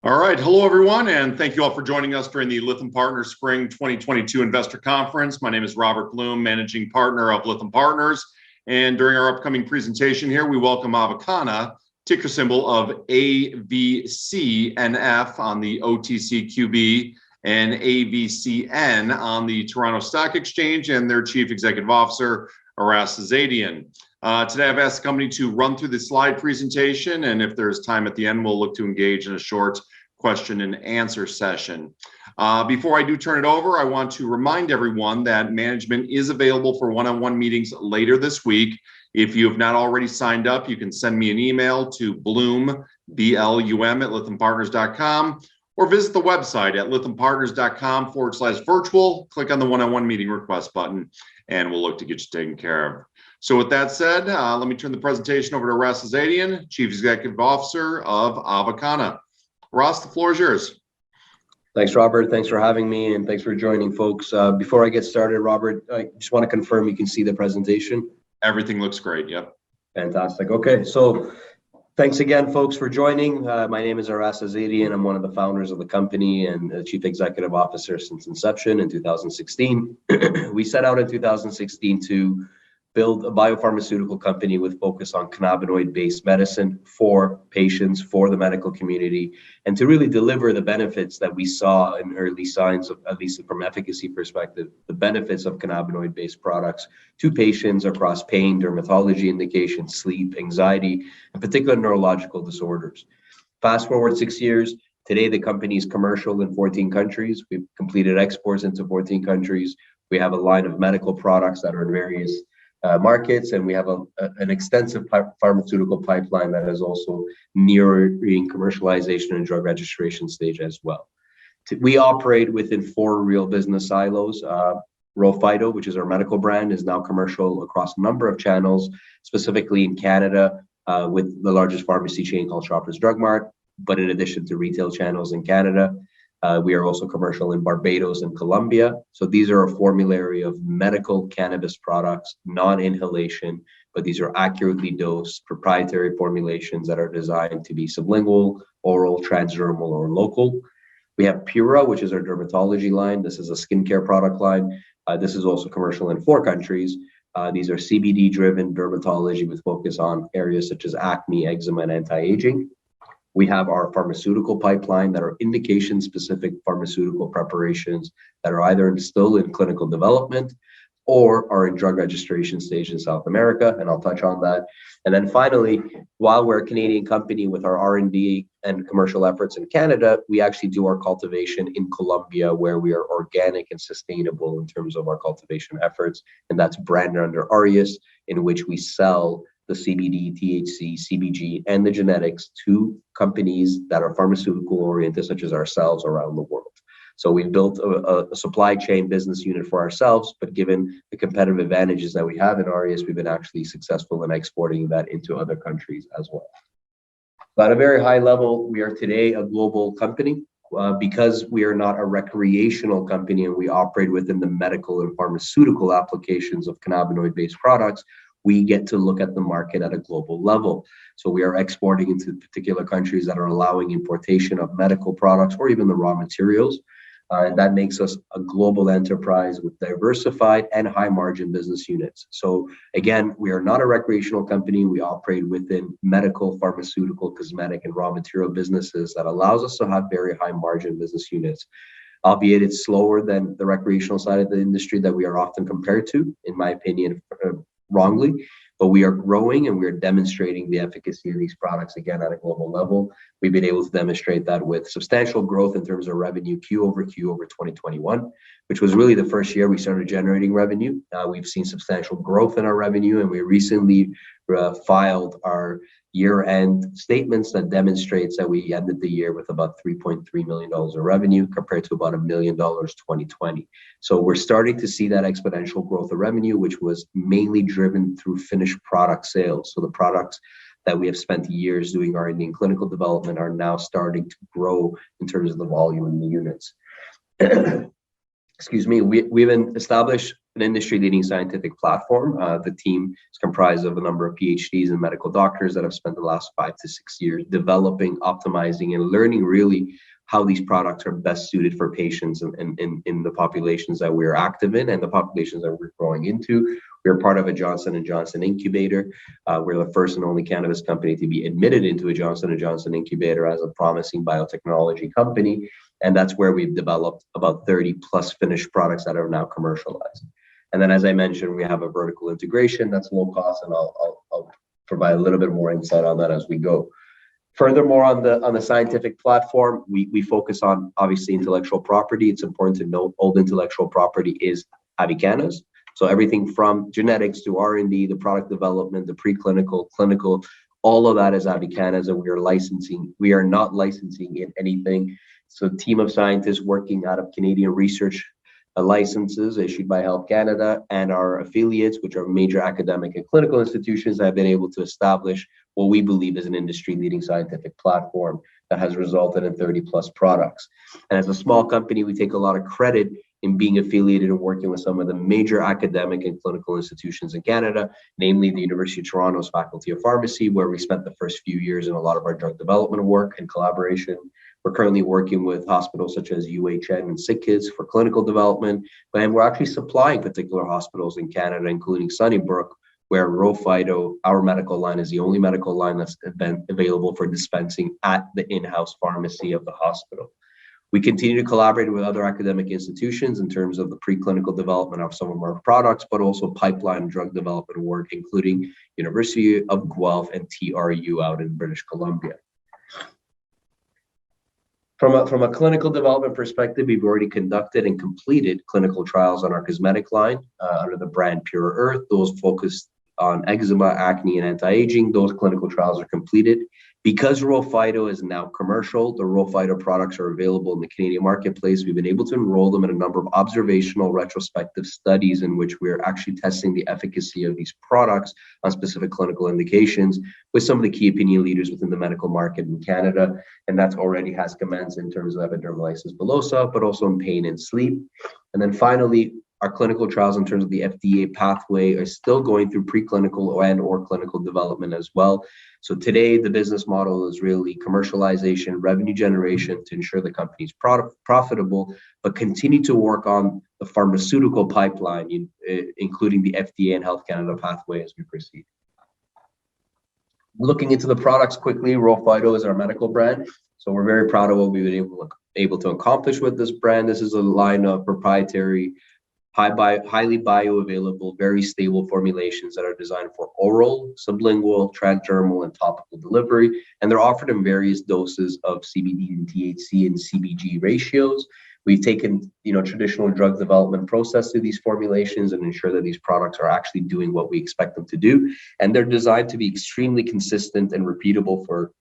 All right. Hello, everyone, and thank you all for joining us during the Lytham Partners Spring 2022 Investor Conference. My name is Robert Blum, Managing Partner of Lytham Partners. And during our upcoming presentation here, we welcome Avicanna, ticker symbol of AVCNF on the OTCQX and AVCN on the Toronto Stock Exchange, and their Chief Executive Officer, Aras Azadian. Today, I've asked the company to run through the slide presentation, and if there's time at the end, we'll look to engage in a short question and answer session. Before I do turn it over, I want to remind everyone that management is available for one-on-one meetings later this week. If you have not already signed up, you can send me an email to Blum, B-L-U-M, at lythampartners.com, or visit the website at lythampartners.com/virtual. Click on the one-on-one meeting request button, and we'll look to get you taken care of. So with that said, let me turn the presentation over to Aras Azadian, Chief Executive Officer of Avicanna. Ross, the floor is yours. Thanks, Robert. Thanks for having me, and thanks for joining, folks. Before I get started, Robert, I just want to confirm you can see the presentation. Everything looks great. Yep. Fantastic. Okay, so thanks again, folks, for joining. My name is Aras Azadian. I'm one of the founders of the company and the Chief Executive Officer since inception in 2016. We set out in 2016 to build a biopharmaceutical company with focus on cannabinoid-based medicine for patients, for the medical community, and to really deliver the benefits that we saw in early signs of, at least from efficacy perspective, the benefits of cannabinoid-based products to patients across pain, dermatology indications, sleep, anxiety, and particular neurological disorders. Fast forward 6 years, today the company is commercial in 14 countries. We've completed exports into 14 countries. We have a line of medical products that are in various markets, and we have an extensive pharmaceutical pipeline that is also nearing commercialization and drug registration stage as well. We operate within 4 real business silos. RHO, which is our medical brand, is now commercial across a number of channels, specifically in Canada with the largest pharmacy chain called Shoppers Drug Mart. But in addition to retail channels in Canada, we are also commercial in Barbados and Colombia. So these are a formulary of medical cannabis products, non-inhalation, but these are accurately dosed proprietary formulations that are designed to be sublingual, oral, transdermal, or local. We have Pura, which is our dermatology line. This is a skincare product line. This is also commercial in 4 countries. These are CBD-driven dermatology with focus on areas such as acne, eczema, and anti-aging. We have our pharmaceutical pipeline that are indication-specific pharmaceutical preparations that are either still in clinical development or are in drug registration stage in South America, and I'll touch on that. And then finally, while we're a Canadian company with our R&D and commercial efforts in Canada, we actually do our cultivation in Colombia, where we are organic and sustainable in terms of our cultivation efforts, and that's branded under Aras, in which we sell the CBD, THC, CBG, and the genetics to companies that are pharmaceutical oriented, such as ourselves, around the world. So we've built a supply chain business unit for ourselves, but given the competitive advantages that we have in Aras, we've been actually successful in exporting that into other countries as well. But at a very high level, we are today a global company. Because we are not a recreational company and we operate within the medical and pharmaceutical applications of cannabinoid-based products, we get to look at the market at a global level. So we are exporting into particular countries that are allowing importation of medical products or even the raw materials. And that makes us a global enterprise with diversified and high margin business units. So again, we are not a recreational company. We operate within medical, pharmaceutical, cosmetic, and raw material businesses that allows us to have very high margin business units. Albeit it's slower than the recreational side of the industry that we are often compared to, in my opinion, wrongly, but we are growing and we are demonstrating the efficacy of these products again at a global level. We've been able to demonstrate that with substantial growth in terms of revenue Q over 2021, which was really the first year we started generating revenue. We've seen substantial growth in our revenue, and we recently filed our year-end statements that demonstrates that we ended the year with about $3.3 million of revenue compared to about $1 million 2020. So we're starting to see that exponential growth of revenue, which was mainly driven through finished product sales. So the products that we have spent years doing R&D and clinical development are now starting to grow in terms of the volume in the units. Excuse me, we've established an industry-leading scientific platform. The team is comprised of a number of PhDs and medical doctors that have spent the last 5 to 6 years developing, optimizing, and learning really how these products are best suited for patients in the populations that we're active in and the populations that we're growing into. We're part of a Johnson & Johnson incubator. We're the first and only cannabis company to be admitted into a Johnson & Johnson incubator as a promising biotechnology company. And that's where we've developed about 30 plus finished products that are now commercialized. And then, as I mentioned, we have a vertical integration that's low cost, and I'll provide a little bit more insight on that as we go. Furthermore, on the scientific platform, we focus on, obviously, intellectual property. It's important to note old intellectual property is Avicanna's. So everything from genetics to R&D, the product development, the preclinical, clinical, all of that is Avicanna's, and we are licensing. We are not licensing in anything. So a team of scientists working out of Canadian research licenses issued by Health Canada and our affiliates, which are major academic and clinical institutions, have been able to establish what we believe is an industry-leading scientific platform that has resulted in 30 plus products. And as a small company, we take a lot of credit in being affiliated and working with some of the major academic and clinical institutions in Canada, namely the University of Toronto's Faculty of Pharmacy, where we spent the first few years in a lot of our drug development work and collaboration. We're currently working with hospitals such as UHN and SickKids for clinical development, and we're actually supplying particular hospitals in Canada, including Sunnybrook, where RHO-Phyto, our medical line, is the only medical line that's been available for dispensing at the in-house pharmacy of the hospital. We continue to collaborate with other academic institutions in terms of the preclinical development of some of our products, but also pipeline drug development work, including University of Guelph and TRU out in British Columbia. From a clinical development perspective, we've already conducted and completed clinical trials on our cosmetic line under the brand Pure Earth. Those focused on eczema, acne, and anti-aging. Those clinical trials are completed. Because RHO-Phyto is now commercial, the RHO-Phyto products are available in the Canadian marketplace. We've been able to enroll them in a number of observational retrospective studies in which we're actually testing the efficacy of these products on specific clinical indications with some of the key opinion leaders within the medical market in Canada. And that already has commenced in terms of epidermolysis bullosa, but also in pain and sleep. And then finally, our clinical trials in terms of the FDA pathway are still going through preclinical and or clinical development as well. So today, the business model is really commercialization, revenue generation to ensure the company's profitable, but continue to work on the pharmaceutical pipeline, including the FDA and Health Canada pathway as we proceed. Looking into the products quickly, RHO-Phyto is our medical brand. So we're very proud of what we've been able to accomplish with this brand. This is a line of proprietary, highly bioavailable, very stable formulations that are designed for oral, sublingual, transdermal, and topical delivery. And they're offered in various doses of CBD and THC and CBG ratios. We've taken, traditional drug development process to these formulations and ensure that these products are actually doing what we expect them to do. And they're designed to be extremely consistent and repeatable for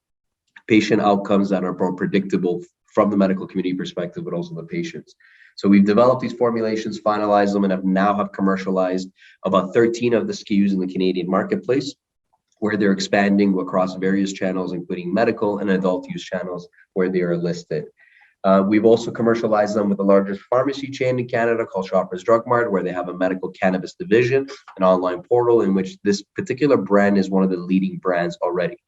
patient outcomes that are more predictable from the medical community perspective, but also the patients. So we've developed these formulations, finalized them, and have commercialized about 13 of the SKUs in the Canadian marketplace, where they're expanding across various channels, including medical and adult use channels where they are listed. We've also commercialized them with the largest pharmacy chain in Canada called Shoppers Drug Mart, where they have a medical cannabis division, an online portal in which this particular brand is one of the leading brands already.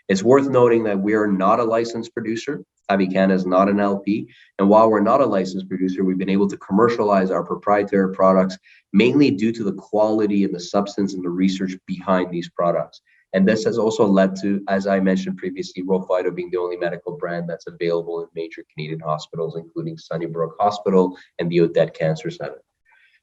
It's worth noting that we are not a licensed producer. Avicanna is not an LP. And while we're not a licensed producer, we've been able to commercialize our proprietary products mainly due to the quality and the substance and the research behind these products. And this has also led to, as I mentioned previously, RHO-Phyto being the only medical brand that's available in major Canadian hospitals, including Sunnybrook Hospital and the Odette Cancer Center.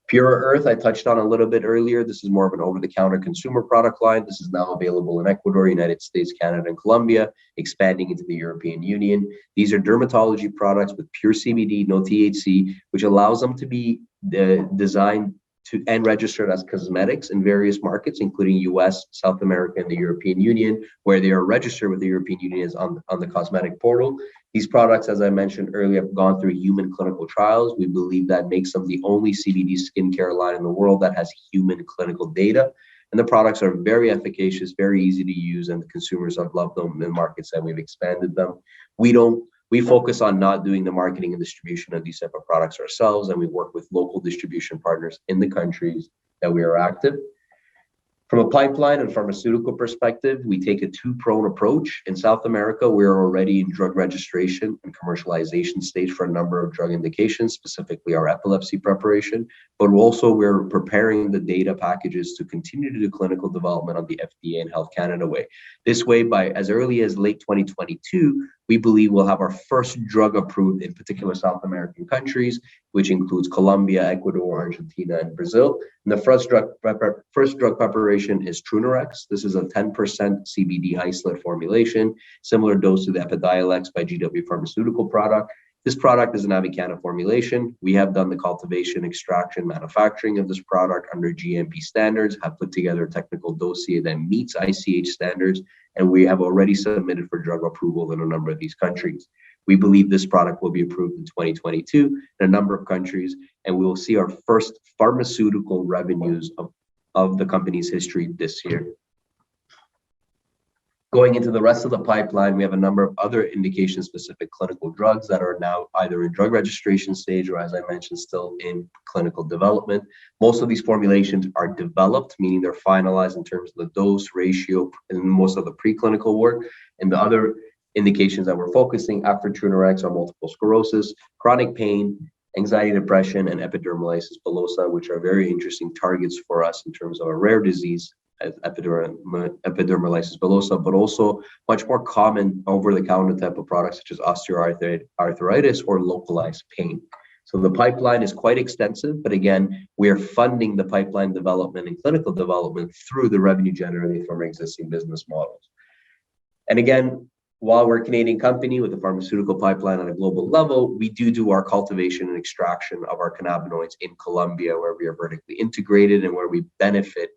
Pure Earth, I touched on a little bit earlier. This is more of an over-the-counter consumer product line. This is now available in Ecuador, United States, Canada, and Colombia, expanding into the European Union. These are dermatology products with pure CBD, no THC, which allows them to be designed to and registered as cosmetics in various markets, including US, South America, and the European Union, where they are registered with the European Union is on the cosmetic portal. These products, as I mentioned earlier, have gone through human clinical trials. We believe that makes them the only CBD skincare line in the world that has human clinical data. And the products are very efficacious, very easy to use, and the consumers have loved them in markets that we've expanded them. We don't We focus on not doing the marketing and distribution of these type of products ourselves, and we work with local distribution partners in the countries that we are active. From a pipeline and pharmaceutical perspective, we take a two-pronged approach. In South America, we're already in drug registration and commercialization stage for a number of drug indications, specifically our epilepsy preparation, but also we're preparing the data packages to continue to do clinical development on the FDA and Health Canada way. This way, by as early as late 2022, we believe we'll have our first drug approved in particular South American countries, which includes Colombia, Ecuador, Argentina, and Brazil. And the first drug preparation is Trunerox. This is a 10% CBD isolate formulation, similar dose to the Epidiolex by GW Pharmaceutical product. This product is an Avicanna formulation. We have done the cultivation, extraction, manufacturing of this product under GMP standards, have put together a technical dossier that meets ICH standards, and we have already submitted for drug approval in a number of these countries. We believe this product will be approved in 2022 in a number of countries, and we will see our first pharmaceutical revenues of the company's history this year. Going into the rest of the pipeline, we have a number of other indication-specific clinical drugs that are now either in drug registration stage or, as I mentioned, still in clinical development. Most of these formulations are developed, meaning they're finalized in terms of the dose, ratio, and most of the preclinical work. And the other indications that we're focusing after Trunerox are multiple sclerosis, chronic pain, anxiety, depression, and epidermolysis bullosa, which are very interesting targets for us in terms of a rare disease, epidermolysis bullosa, but also much more common over-the-counter type of products such as osteoarthritis or localized pain. So the pipeline is quite extensive, but again, we are funding the pipeline development and clinical development through the revenue generated from our existing business models. And again, while we're a Canadian company with a pharmaceutical pipeline on a global level, we do our cultivation and extraction of our cannabinoids in Colombia, where we are vertically integrated and where we benefit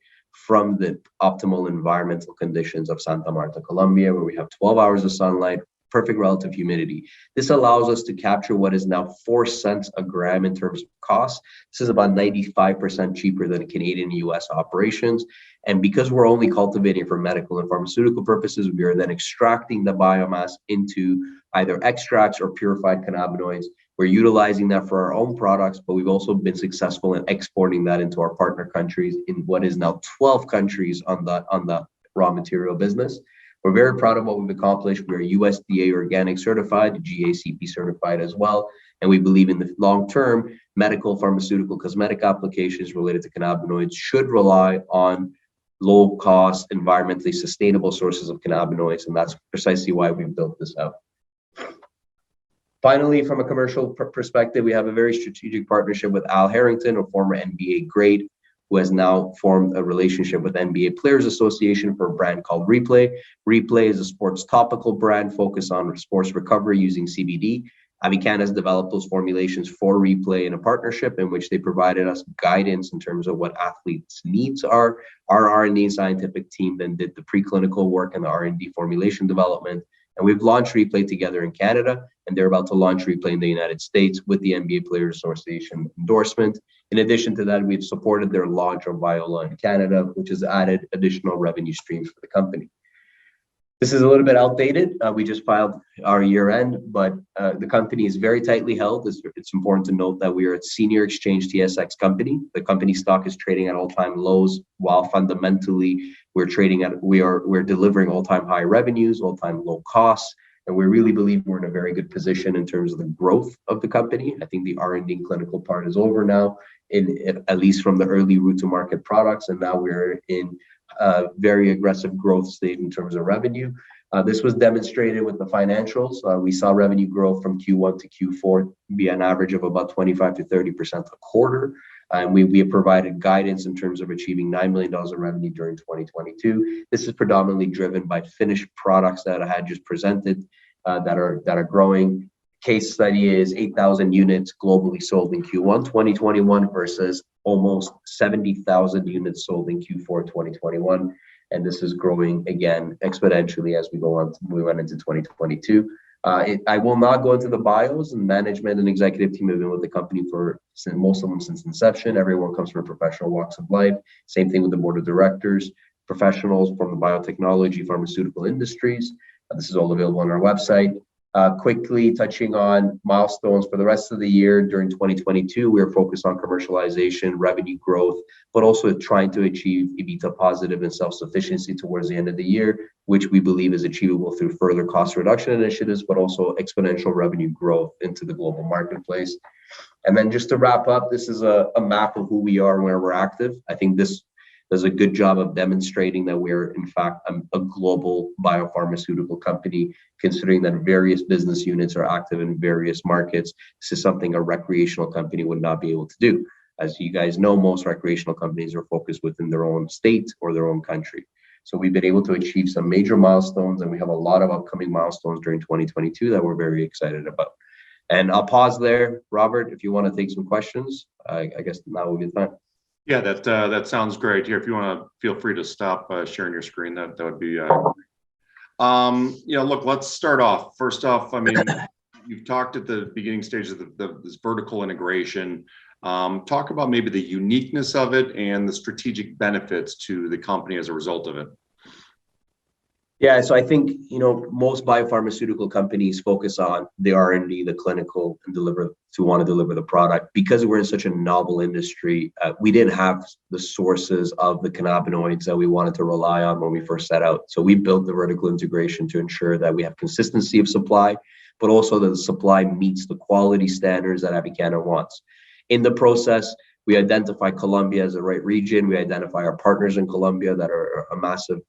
from the optimal environmental conditions of Santa Marta, Colombia, where we have 12 hours of sunlight, perfect relative humidity. This allows us to capture what is now 4 cents a gram in terms of cost. This is about 95% cheaper than Canadian and US operations. And because we're only cultivating for medical and pharmaceutical purposes, we are then extracting the biomass into either extracts or purified cannabinoids. We're utilizing that for our own products, but we've also been successful in exporting that into our partner countries in what is now 12 countries on the raw material business. We're very proud of what we've accomplished. We're USDA organic certified, GACP certified as well. And we believe in the long term, medical, pharmaceutical, cosmetic applications related to cannabinoids should rely on low cost, environmentally sustainable sources of cannabinoids. And that's precisely why we've built this out. Finally, from a commercial perspective, we have a very strategic partnership with Al Harrington, a former NBA great, who has now formed a relationship with NBA Players Association for a brand called Replay. Replay is a sports topical brand focused on sports recovery using CBD. Avicanna has developed those formulations for Replay in a partnership in which they provided us guidance in terms of what athletes' needs are. Our R&D and scientific team then did the preclinical work and the R&D formulation development. And we've launched Replay together in Canada, and they're about to launch Replay in the United States with the NBA Players Association endorsement. In addition to that, we've supported their launch of Viola in Canada, which has added additional revenue streams for the company. This is a little bit outdated. We just filed our year end, but the company is very tightly held. It's important to note that we are a senior exchange TSX company. The company stock is trading at all-time lows, while fundamentally we're delivering all-time high revenues, all-time low costs, and we really believe we're in a very good position in terms of the growth of the company. I think the R&D and clinical part is over now, at least from the early route to market products, and now we're in very aggressive growth state in terms of revenue. This was demonstrated with the financials. We saw revenue grow from Q1 to Q4 be an average of about 25 to 30% a quarter. And we have provided guidance in terms of achieving $9 million of revenue during 2022. This is predominantly driven by finished products that I had just presented that are growing. Case study is 8,000 units globally sold in Q1 2021 versus almost 70,000 units sold in Q4 2021. And this is growing again exponentially as we went into 2022. I will not go into the bios, and management and executive team have been with the company most of them since inception. Everyone comes from professional walks of life. Same thing with the board of directors, professionals from the biotechnology, pharmaceutical industries. This is all available on our website. Quickly touching on milestones for the rest of the year during 2022, we are focused on commercialization, revenue growth, but also trying to achieve EBITDA positive and self-sufficiency towards the end of the year, which we believe is achievable through further cost reduction initiatives, but also exponential revenue growth into the global marketplace. And then just to wrap up, this is a map of who we are and where we're active. I think this does a good job of demonstrating that we're, in fact, a global biopharmaceutical company, considering that various business units are active in various markets. This is something a recreational company would not be able to do. As you guys know, most recreational companies are focused within their own state or their own country. So we've been able to achieve some major milestones, and we have a lot of upcoming milestones during 2022 that we're very excited about. And I'll pause there, Robert, if you want to take some questions. I guess now will be the time. Yeah, that sounds great. Here, if you want to, feel free to stop sharing your screen. That would be look, let's start off. First off, I mean, you've talked at the beginning stages of this vertical integration. Talk about maybe the uniqueness of it and the strategic benefits to the company as a result of it. Yeah, so I think, most biopharmaceutical companies focus on the R&D, the clinical, and want to deliver the product. Because we're in such a novel industry, we didn't have the sources of the cannabinoids that we wanted to rely on when we first set out. So we built the vertical integration to ensure that we have consistency of supply, but also that the supply meets the quality standards that Avicanna wants. In the process, we identify Colombia as the right region. We identify our partners in Colombia that are a massive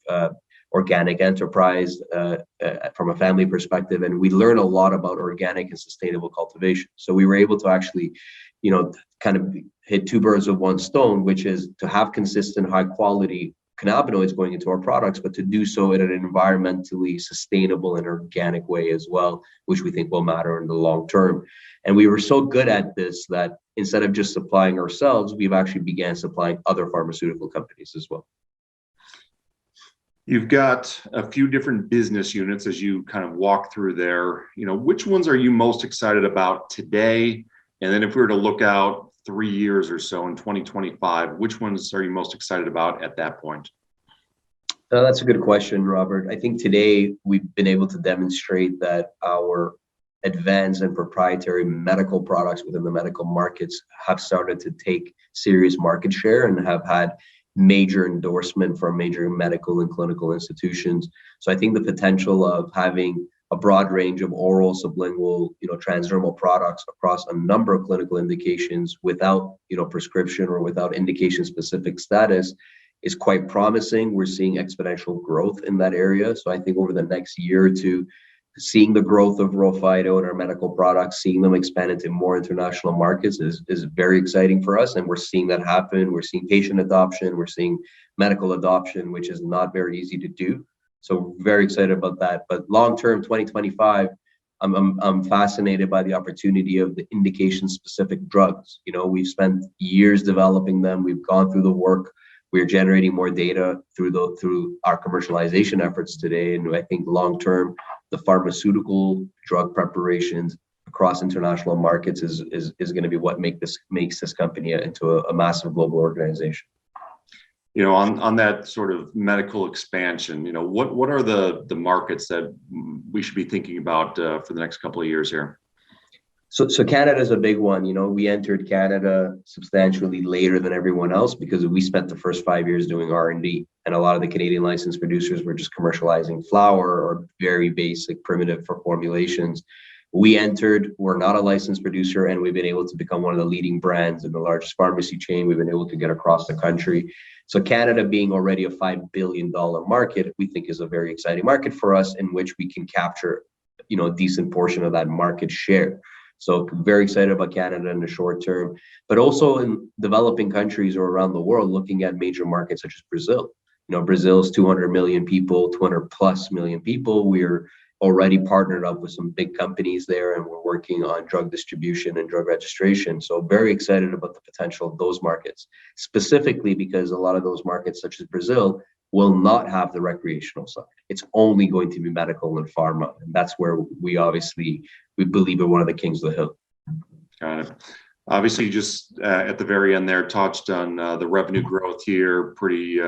organic enterprise from a family perspective, and we learn a lot about organic and sustainable cultivation. So we were able to actually, kind of hit two birds with one stone, which is to have consistent, high quality cannabinoids going into our products, but to do so in an environmentally sustainable and organic way as well, which we think will matter in the long term. And we were so good at this that instead of just supplying ourselves, we've actually began supplying other pharmaceutical companies as well. You've got a few different business units as you kind of walk through there. Which ones are you most excited about today? And then if we were to look out 3 years or so in 2025, which ones are you most excited about at that point? That's a good question, Robert. I think today we've been able to demonstrate that our advanced and proprietary medical products within the medical markets have started to take serious market share and have had major endorsement from major medical and clinical institutions. So I think the potential of having a broad range of oral, sublingual, transdermal products across a number of clinical indications without, prescription or without indication-specific status is quite promising. We're seeing exponential growth in that area. So I think over the next year or two, seeing the growth of Raw Phyto and our medical products, seeing them expand into more international markets is very exciting for us. And we're seeing that happen. We're seeing patient adoption. We're seeing medical adoption, which is not very easy to do. So very excited about that. But long-term, 2025, I'm fascinated by the opportunity of the indication-specific drugs. We've spent years developing them. We've gone through the work. We're generating more data through our commercialization efforts today. And I think long-term, the pharmaceutical drug preparations across international markets is going to be what makes this company into a massive global organization. On that sort of medical expansion, what are the markets that we should be thinking about for the next couple of years here? So Canada is a big one. We entered Canada substantially later than everyone else because we spent the first 5 years doing R&D, and a lot of the Canadian licensed producers were just commercializing flower or very basic primitive for formulations. We're not a licensed producer, and we've been able to become one of the leading brands in the largest pharmacy chain. We've been able to get across the country. So Canada being already a $5 billion market, we think is a very exciting market for us in which we can capture, a decent portion of that market share. So very excited about Canada in the short term, but also in developing countries or around the world, looking at major markets such as Brazil. Brazil's 200 million people, 200 plus million people. We're already partnered up with some big companies there, and we're working on drug distribution and drug registration. So very excited about the potential of those markets, specifically because a lot of those markets, such as Brazil, will not have the recreational side. It's only going to be medical and pharma. And that's where we believe we're one of the kings of the hill. Got it. Obviously, you just at the very end there touched on the revenue growth here, pretty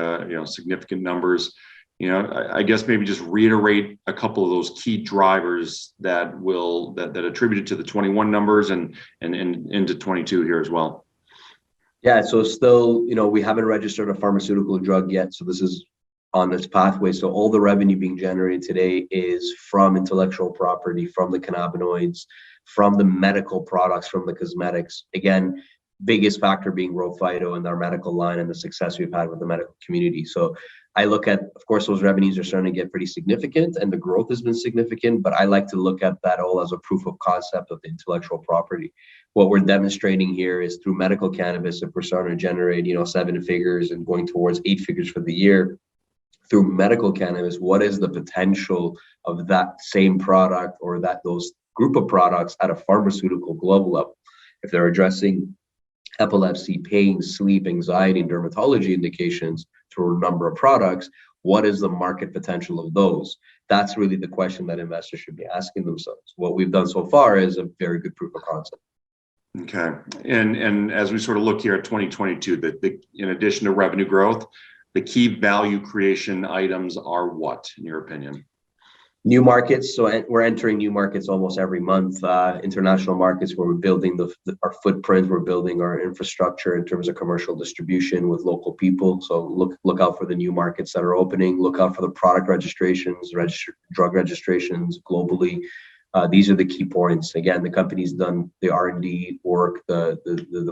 significant numbers. I guess maybe just reiterate a couple of those key drivers that attributed to the 21 numbers and into 22 here as well. Yeah, so still, we haven't registered a pharmaceutical drug yet. So this is on this pathway. So all the revenue being generated today is from intellectual property, from the cannabinoids, from the medical products, from the cosmetics. Again, biggest factor being Rho Phyto and our medical line and the success we've had with the medical community. So I look at, of course, those revenues are starting to get pretty significant and the growth has been significant, but I like to look at that all as a proof of concept of the intellectual property. What we're demonstrating here is through medical cannabis, if we're starting to generate, 7 figures and going towards 8 figures for the year, through medical cannabis, what is the potential of that same product or those group of products at a pharmaceutical global level? If they're addressing epilepsy, pain, sleep, anxiety, and dermatology indications through a number of products, what is the market potential of those? That's really the question that investors should be asking themselves. What we've done so far is a very good proof of concept. Okay. And as we sort of look here at 2022, in addition to revenue growth, the key value creation items are what, in your opinion? New markets. So we're entering new markets almost every month. International markets where we're building our footprint, we're building our infrastructure in terms of commercial distribution with local people. So look out for the new markets that are opening. Look out for the product registrations, drug registrations globally. These are the key points. Again, the company's done the R&D work, the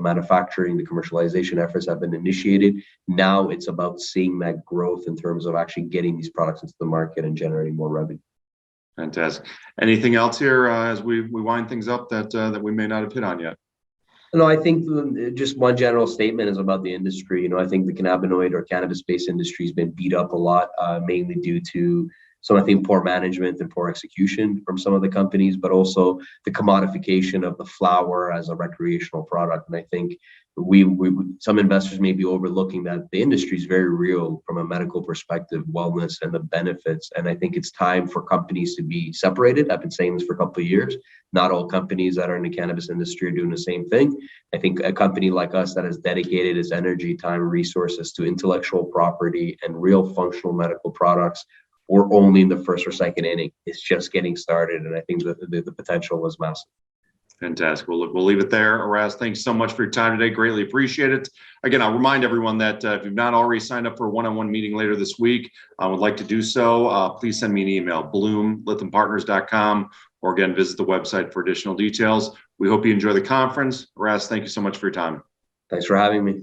manufacturing, the commercialization efforts have been initiated. Now it's about seeing that growth in terms of actually getting these products into the market and generating more revenue. Fantastic. Anything else here as we wind things up that we may not have hit on yet? No, I think just one general statement is about the industry. I think the cannabinoid or cannabis-based industry has been beat up a lot, mainly due to I think poor management and poor execution from some of the companies, but also the commodification of the flower as a recreational product. And I think some investors may be overlooking that the industry is very real from a medical perspective, wellness and the benefits. And I think it's time for companies to be separated. I've been saying this for a couple of years. Not all companies that are in the cannabis industry are doing the same thing. I think a company like us that has dedicated its energy, time, and resources to intellectual property and real functional medical products, we're only in the first or second inning. It's just getting started. And I think the potential is massive. Fantastic. Well, look, we'll leave it there. Aras, thanks so much for your time today. Greatly appreciate it. Again, I'll remind everyone that if you've not already signed up for a one-on-one meeting later this week, I would like to do so. Please send me an email, blum@lythampartners.com, or again, visit the website for additional details. We hope you enjoy the conference. Aras, thank you so much for your time. Thanks for having me.